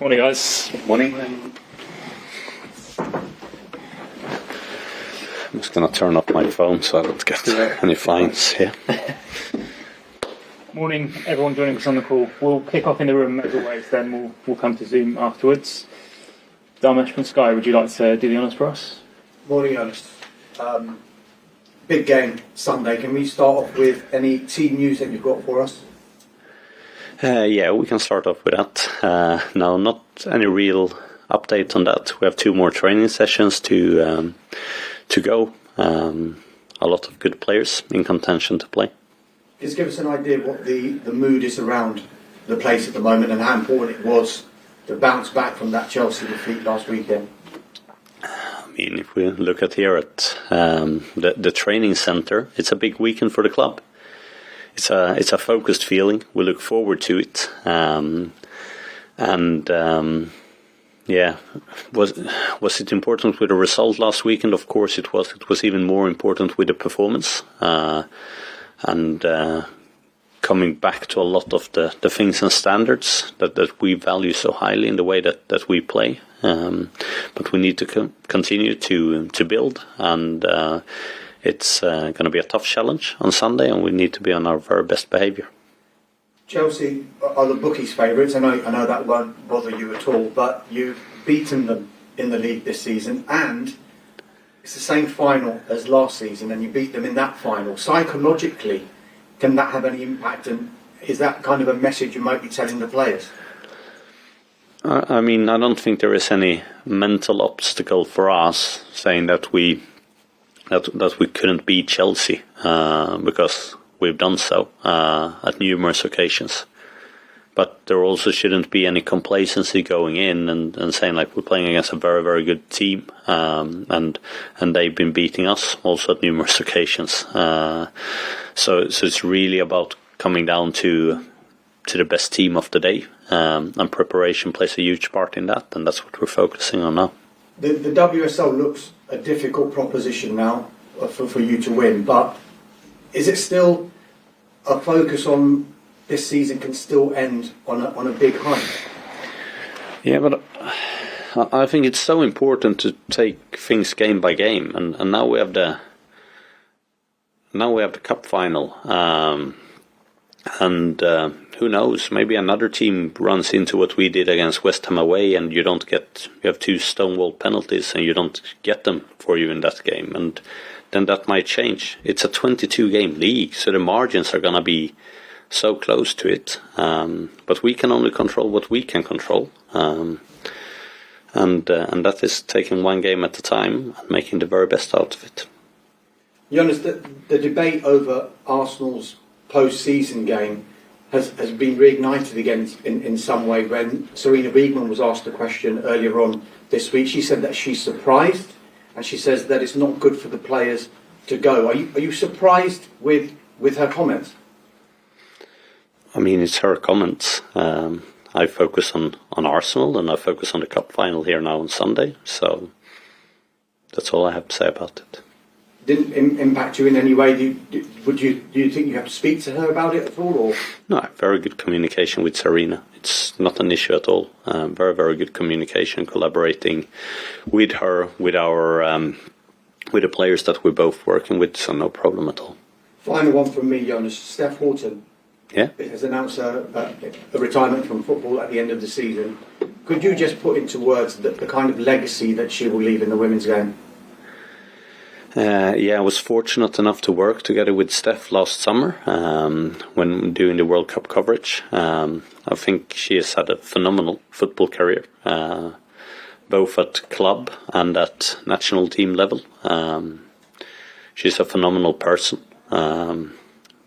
Morning, guys. Morning. I'm just going to turn off my phone so I don't get any fines here. Morning, everyone joining us on the call. We'll kick off in the room as always, then we'll come to Zoom afterwards. Dharmesh from Sky, would you like to do the honours for us? Morning, Ernest. Big game Sunday. Can we start off with any team news that you've got for us? Yeah, we can start off with that. No, not any real update on that. We have 2 more training sessions to go. A lot of good players in contention to play. Just give us an idea of what the mood is around the place at the moment and how important it was to bounce back from that Chelsea defeat last weekend. I mean, if we look at here at the training centre, it's a big weekend for the club. It's a focused feeling. We look forward to it, yeah. Was it important with the result last weekend? Of course it was. It was even more important with the performance and coming back to a lot of the things and standards that we value so highly in the way that we play. But we need to continue to build, and it's going to be a tough challenge on Sunday, and we need to be on our very best behaviour. Chelsea are the bookies' favourites. I know that won't bother you at all, but you've beaten them in the league this season, and it's the same final as last season, and you beat them in that final. Psychologically, can that have any impact, and is that kind of a message you might be telling the players? I mean, I don't think there is any mental obstacle for us saying that we couldn't beat Chelsea because we've done so at numerous occasions. But there also shouldn't be any complacency going in and saying like we're playing against a very, very good team, and they've been beating us also at numerous occasions. So it's really about coming down to the best team of the day, and preparation plays a huge part in that, and that's what we're focusing on now. The WSL looks a difficult proposition now for you to win, but is it still a focus on this season can still end on a big high? Yeah, but I think it's so important to take things game by game, and now we have the cup final, and who knows? Maybe another team runs into what we did against West Ham away, and you have 2 stonewall penalties, and you don't get them for you in that game, and then that might change. It's a 22-game league, so the margins are gonna be so close to it, but we can only control what we can control, and that is taking one game at a time and making the very best out of it. Jonas, the debate over Arsenal's post-season game has been reignited again in some way. When Serena Wiegman was asked a question earlier on this week, she said that she's surprised, and she says that it's not good for the players to go. Are you surprised with her comments? I mean, it's her comments. I focus on Arsenal, and I focus on the cup final here now on Sunday, so that's all I have to say about it. Didn't impact you in any way? Do you think you have to speak to her about it at all? Or? No, I have very good communication with Serena. It's not an issue at all. Very, very good communication, collaborating with her, with the players that we're both working with, so no problem at all. Final one from me, Jonas. Steph Houghton has announced a retirement from football at the end of the season. Could you just put into words the kind of legacy that she will leave in the women's game? I was fortunate enough to work together with Steph last summer when doing the World Cup coverage. I think she has had a phenomenal football career, both at club and at national team level. She's a phenomenal person,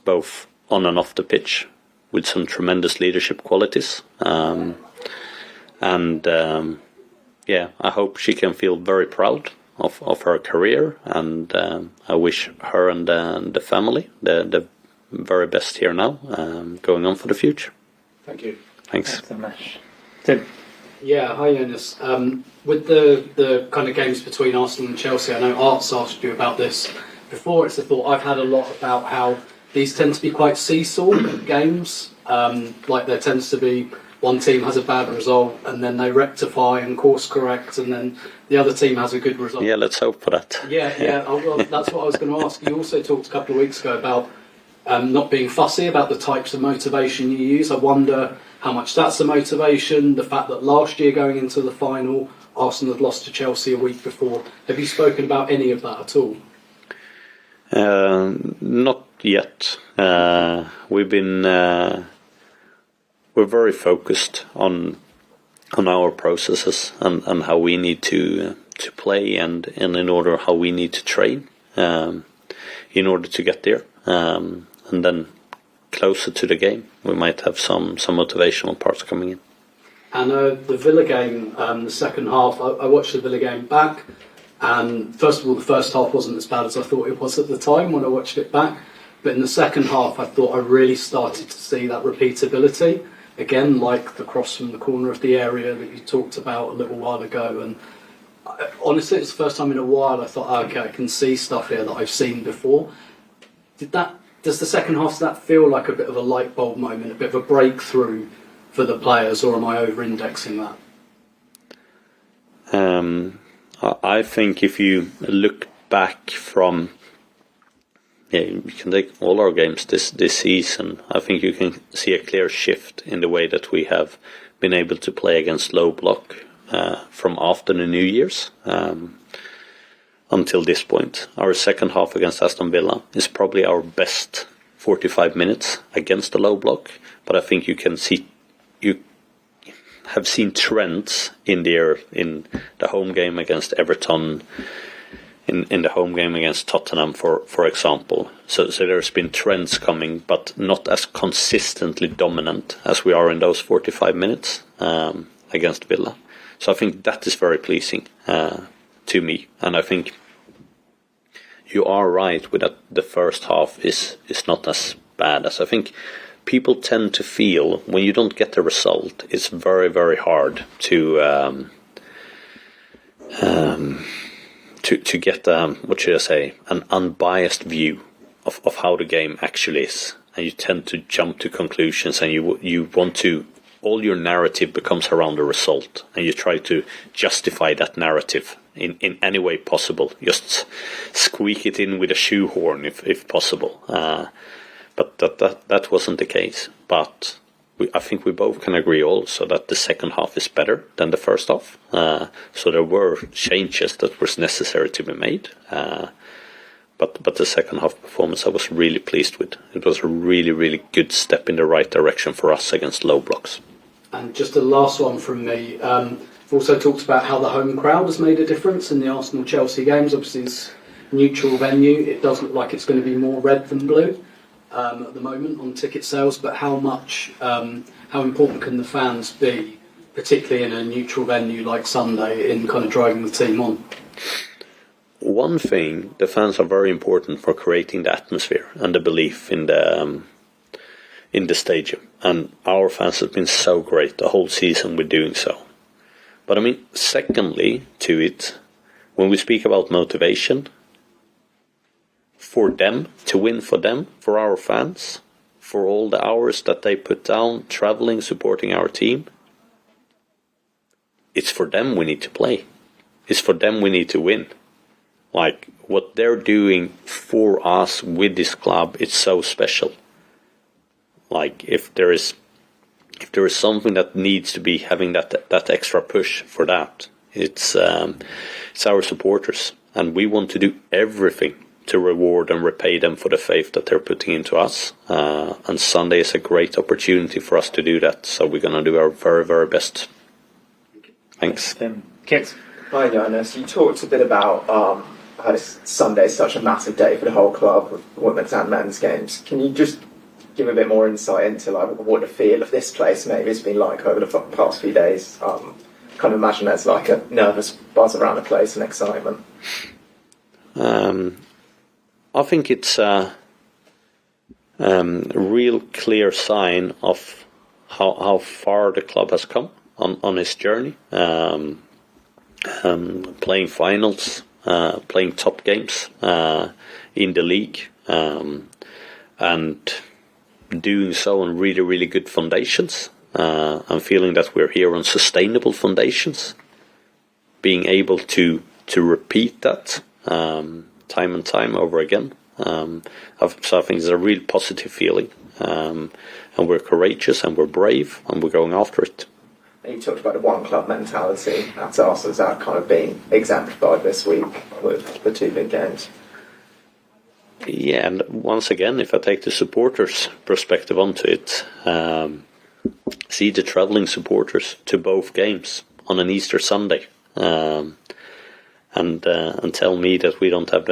both on and off the pitch, with some tremendous leadership qualities. I hope she can feel very proud of her career, and I wish her and the family the very best here now, going on for the future. Thank you. Thanks. Tim. Yeah, hi Jonas. With the kind of games between Arsenal and Chelsea, I know Art's asked you about this before. It's a thought I've had a lot about how these tend to be quite seesaw games. Like there tends to be one team has a bad result and then they rectify and course correct, and then the other team has a good result. Yeah, let's hope for that. Yeah. Well, that's what I was going to ask. You also talked a couple of weeks ago about not being fussy about the types of motivation you use. I wonder how much that's the motivation. The fact that last year going into the final, Arsenal had lost to Chelsea a week before. Have you spoken about any of that at all? Not yet. We're very focused on our processes and how we need to play and in order how we need to train in order to get there. And then closer to the game, we might have some motivational parts coming in. And the Villa game, the second half, I watched the Villa game back, and first of all, the first half wasn't as bad as I thought it was at the time when I watched it back. But in the second half, I thought I really started to see that repeatability. Again, like the cross from the corner of the area that you talked about a little while ago. And honestly, it's the first time in a while I thought, okay, I can see stuff here that I've seen before. Does the second half, does that feel like a bit of a light bulb moment, a bit of a breakthrough for the players, or am I over-indexing that? I think if you look back from, you can take all our games this season, I think you can see a clear shift in the way that we have been able to play against low block from after the New Year's until this point. Our second half against Aston Villa is probably our best 45 minutes against the low block, but I think you have seen trends in the home game against Everton, in the home game against Tottenham, for example. So there's been trends coming, but not as consistently dominant as we are in those 45 minutes against Villa. So I think that is very pleasing to me, and I think you are right with that. The first half is not as bad as I think people tend to feel. When you don't get the result, it's very, very hard to get what should I say, an unbiased view of how the game actually is, and you tend to jump to conclusions, and you want to, all your narrative becomes around the result, and you try to justify that narrative in any way possible, just squeak it in with a shoehorn if possible. But that wasn't the case. But I think we both can agree also that the second half is better than the first half. So there were changes that was necessary to be made. But the second half performance I was really pleased with. It was a really, really good step in the right direction for us against low blocks. And just a last one from me. We've also talked about how the home crowd has made a difference in the Arsenal-Chelsea games. Obviously, it's neutral venue. It does look like it's going to be more red than blue at the moment on ticket sales. But how important can the fans be, particularly in a neutral venue like Sunday, in kind of driving the team on? One thing, the fans are very important for creating the atmosphere and the belief in the stadium. And our fans have been so great the whole season with doing so. But I mean, secondly to it, when we speak about motivation, for them, to win for them, for our fans, for all the hours that they put down, traveling, supporting our team, it's for them we need to play. It's for them we need to win. Like, what they're doing for us with this club, it's so special. Like, if there is something that needs to be having that extra push for that, it's our supporters, and we want to do everything to reward and repay them for the faith that they're putting into us. And Sunday is a great opportunity for us to do that. So we're going to do our very, very best. Thanks. Kit. Hi, Jonas. You talked a bit about how Sunday is such a massive day for the whole club with women's and men's games. Can you just give a bit more insight into what the feel of this place maybe has been like over the past few days? Kind of imagine there's like a nervous buzz around the place and excitement. I think it's a real clear sign of how far the club has come on its journey. Playing finals, playing top games in the league, and doing so on really, really good foundations. I'm feeling that we're here on sustainable foundations. Being able to repeat that time and time over again. So I think it's a real positive feeling. And we're courageous and we're brave and we're going after it. You talked about the one club mentality at Arsenal. Has that kind of been exemplified this week with the two big games? Yeah, and once again, if I take the supporters' perspective onto it, see the travelling supporters to both games on an Easter Sunday, and tell me that we don't have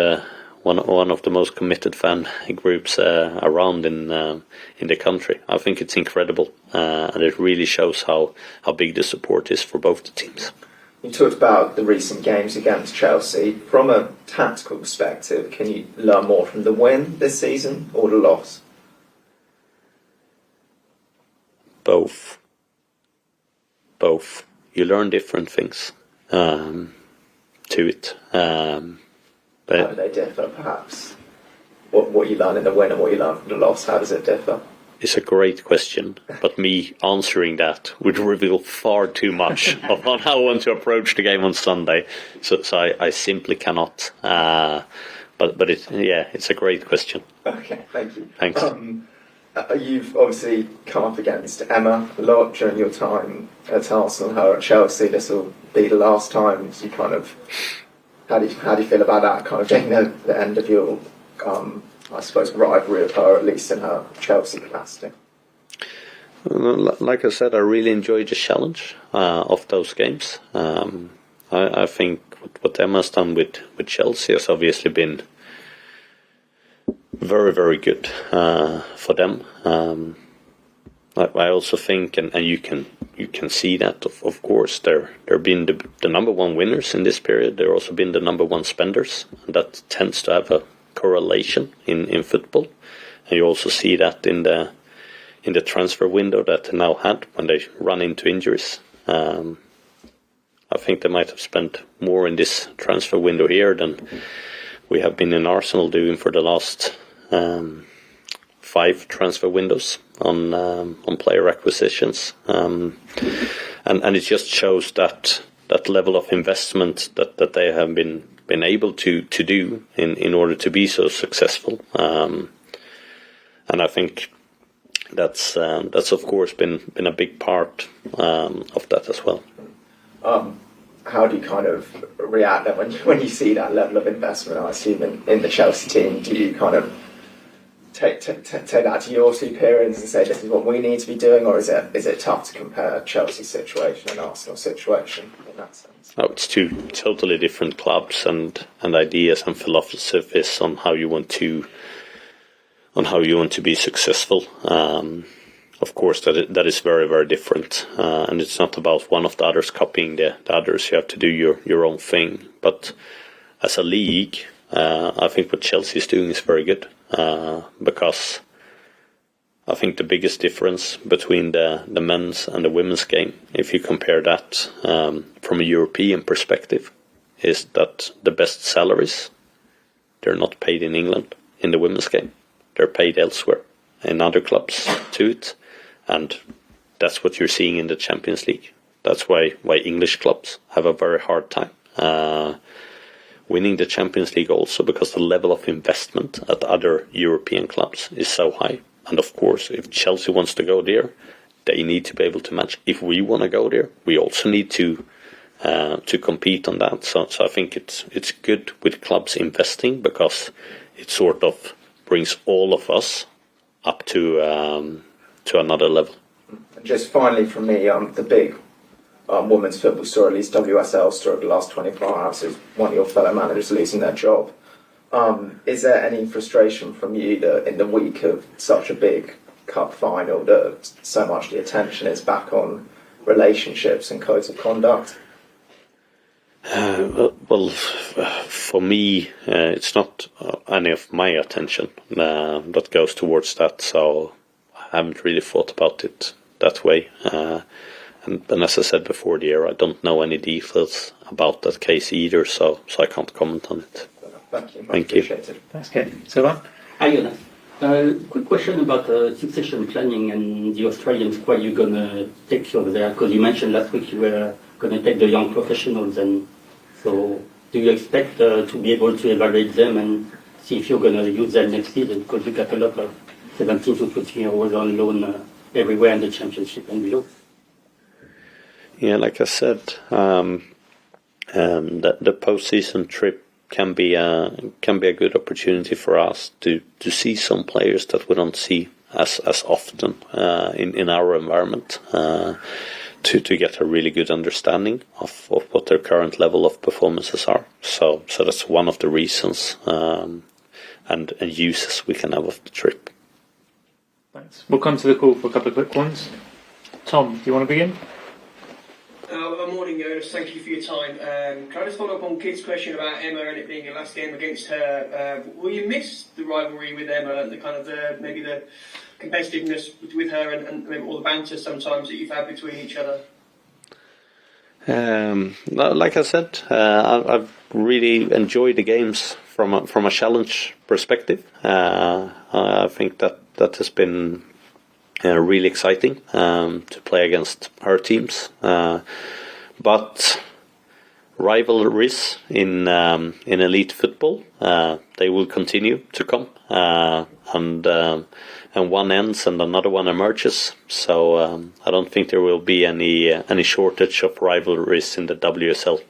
one of the most committed fan groups around in the country. I think it's incredible, and it really shows how big the support is for both the teams. You talked about the recent games against Chelsea. From a tactical perspective, can you learn more from the win this season or the loss? Both. You learn different things to it. How do they differ, perhaps? What you learn in the win and what you learn from the loss, how does it differ? It's a great question, but me answering that would reveal far too much on how I want to approach the game on Sunday. So I simply cannot. But it's a great question. Okay, thank you. Thanks. You've obviously come up against Emma a lot during your time at Arsenal, her at Chelsea. This will be the last time. You kind of, how do you feel about that? Kind of getting the end of your, I suppose, rivalry with her, at least in her Chelsea capacity. Like I said, I really enjoyed the challenge of those games. I think what Emma's done with Chelsea has obviously been very, very good for them. I also think, and you can see that, of course, they've been the number one winners in this period. They've also been the number one spenders, and that tends to have a correlation in football. And you also see that in the transfer window that they now had when they run into injuries. I think they might have spent more in this transfer window here than we have been in Arsenal doing for the last 5 transfer windows on player acquisitions, and it just shows that level of investment that they have been able to do in order to be so successful, and I think that's of course been a big part of that as well. How do you kind of react then when you see that level of investment? I assume in the Chelsea team, do you kind of take that to your superiors and say this is what we need to be doing, or is it tough to compare Chelsea's situation and Arsenal's situation in that sense? Oh, it's 2 totally different clubs and ideas and philosophies on how you want to be successful. Of course, that is very, very different, and it's not about one of the others copying the others. You have to do your own thing. But as a league, I think what Chelsea is doing is very good, because I think the biggest difference between the men's and the women's game, if you compare that from a European perspective, is that the best salaries, they're not paid in England in the women's game. They're paid elsewhere in other clubs to it. And that's what you're seeing in the Champions League. That's why English clubs have a very hard time winning the Champions League also, because the level of investment at other European clubs is so high. And of course, if Chelsea wants to go there, they need to be able to match. If we want to go there, we also need to compete on that. So I think it's good with clubs investing, because it sort of brings all of us up to another level. Just finally from me, the big women's football story, at least WSL story of the last 24 hours, is one of your fellow managers losing their job. Is there any frustration from you that in the week of such a big cup final that so much of the attention is back on relationships and codes of conduct? Well, for me, it's not any of my attention that goes towards that, so I haven't really thought about it that way. And as I said before the year, I don't know any details about that case either, so I can't comment on it. Thank you. Thank you. Appreciated. Thanks, Kate. Sylvain? Hi, Jonas. Quick question about succession planning and the Australian squad you're going to take over there, because you mentioned last week you were going to take the young professionals, and so do you expect to be able to evaluate them and see if you're going to use them next season, because you got a lot of 17 to 15-year-olds on loan everywhere in the championship and below? Yeah, like I said, the post-season trip can be a good opportunity for us to see some players that we don't see as often in our environment, to get a really good understanding of what their current level of performances are. So that's one of the reasons and uses we can have of the trip. Thanks. We'll come to the call for a couple of quick ones. Tom, do you want to begin? Morning, Jonas. Thank you for your time. Can I just follow up on Kit's question about Emma and it being your last game against her? Will you miss the rivalry with Emma and the kind of maybe the competitiveness with her and maybe all the banter sometimes that you've had between each other? Like I said, I've really enjoyed the games from a challenge perspective. I think that has been really exciting to play against her teams. But rivalries in elite football, they will continue to come, and one ends and another one emerges. So I don't think there will be any shortage of rivalries in the WSL.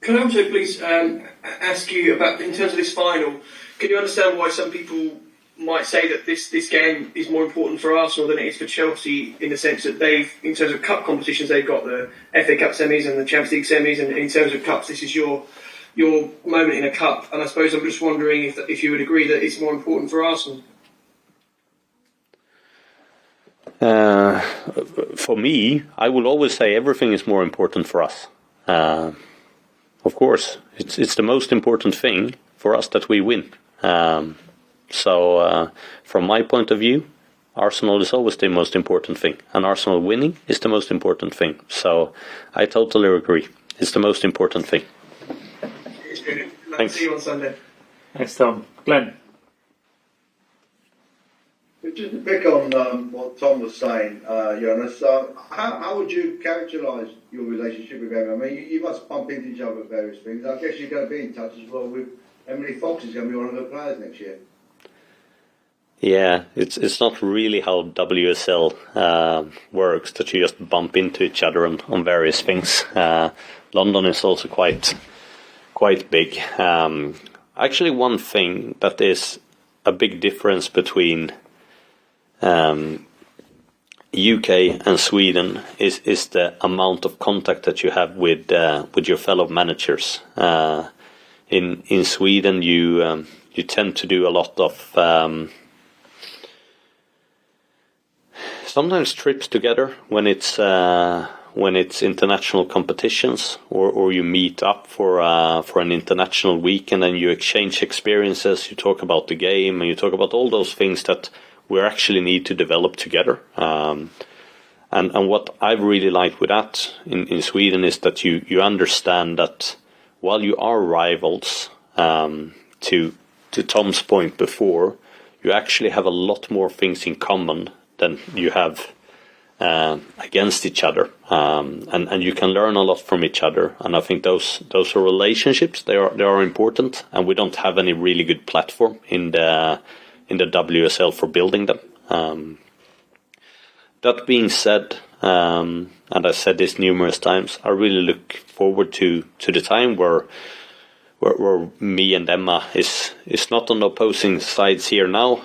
Can I also please ask you about, in terms of this final, can you understand why some people might say that this game is more important for Arsenal than it is for Chelsea, in the sense that in terms of cup competitions, they've got the FA Cup semis and the Champions League semis, and in terms of cups, this is your moment in a cup. And I suppose I'm just wondering if you would agree that it's more important for Arsenal. For me, I will always say everything is more important for us. Of course, it's the most important thing for us that we win. So from my point of view, Arsenal is always the most important thing, and Arsenal winning is the most important thing. So I totally agree. It's the most important thing. It's brilliant. Thanks. See you on Sunday. Thanks, Tom. Glenn? Just to pick on what Tom was saying, Jonas, how would you characterise your relationship with Emma? I mean, you must bump into each other at various things. I guess you're going to be in touch as well with Emily Fox, is going to be one of her players next year. Yeah, it's not really how WSL works, that you just bump into each other on various things. London is also quite big. Actually, one thing that is a big difference between UK and Sweden is the amount of contact that you have with your fellow managers. In Sweden, you tend to do a lot of sometimes trips together when it's international competitions, or you meet up for an international week, and then you exchange experiences. You talk about the game, and you talk about all those things that we actually need to develop together. And what I really like with that in Sweden is that you understand that while you are rivals, to Tom's point before, you actually have a lot more things in common than you have against each other, and you can learn a lot from each other. And I think those are relationships. They are important, and we don't have any really good platform in the WSL for building them. That being said, and I said this numerous times, I really look forward to the time where me and Emma is not on the opposing sides here now,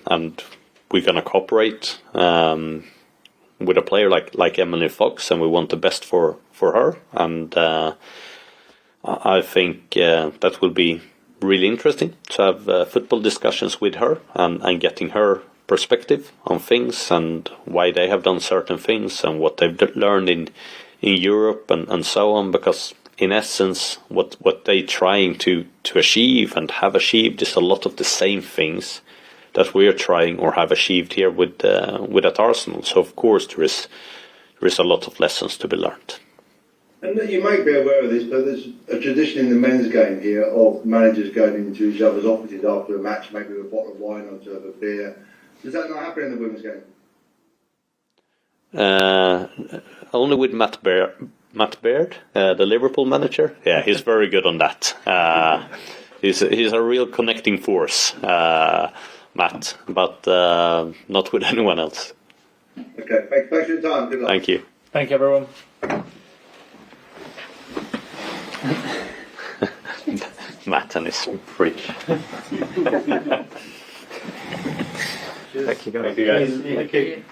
and we're gonna cooperate with a player like Emily Fox, and we want the best for her. And I think that will be really interesting to have football discussions with her and getting her perspective on things and why they have done certain things and what they've learned in Europe and so on. Because in essence, what they're trying to achieve and have achieved is a lot of the same things that we are trying or have achieved here with at Arsenal. So of course there is a lot of lessons to be learned. And you may be aware of this, but there's a tradition in the men's game here of managers going into each other's offices after a match, maybe with a bottle of wine or two of a beer. Does that not happen in the women's game? Only with Matt Baird, the Liverpool manager. Yeah, he's very good on that. He's a real connecting force, Matt, but not with anyone else. Okay, thanks for your time. Good luck. Thank you. Thank you, everyone. Matt and his fridge. Thank you, guys. Thank you, guys. Thank you.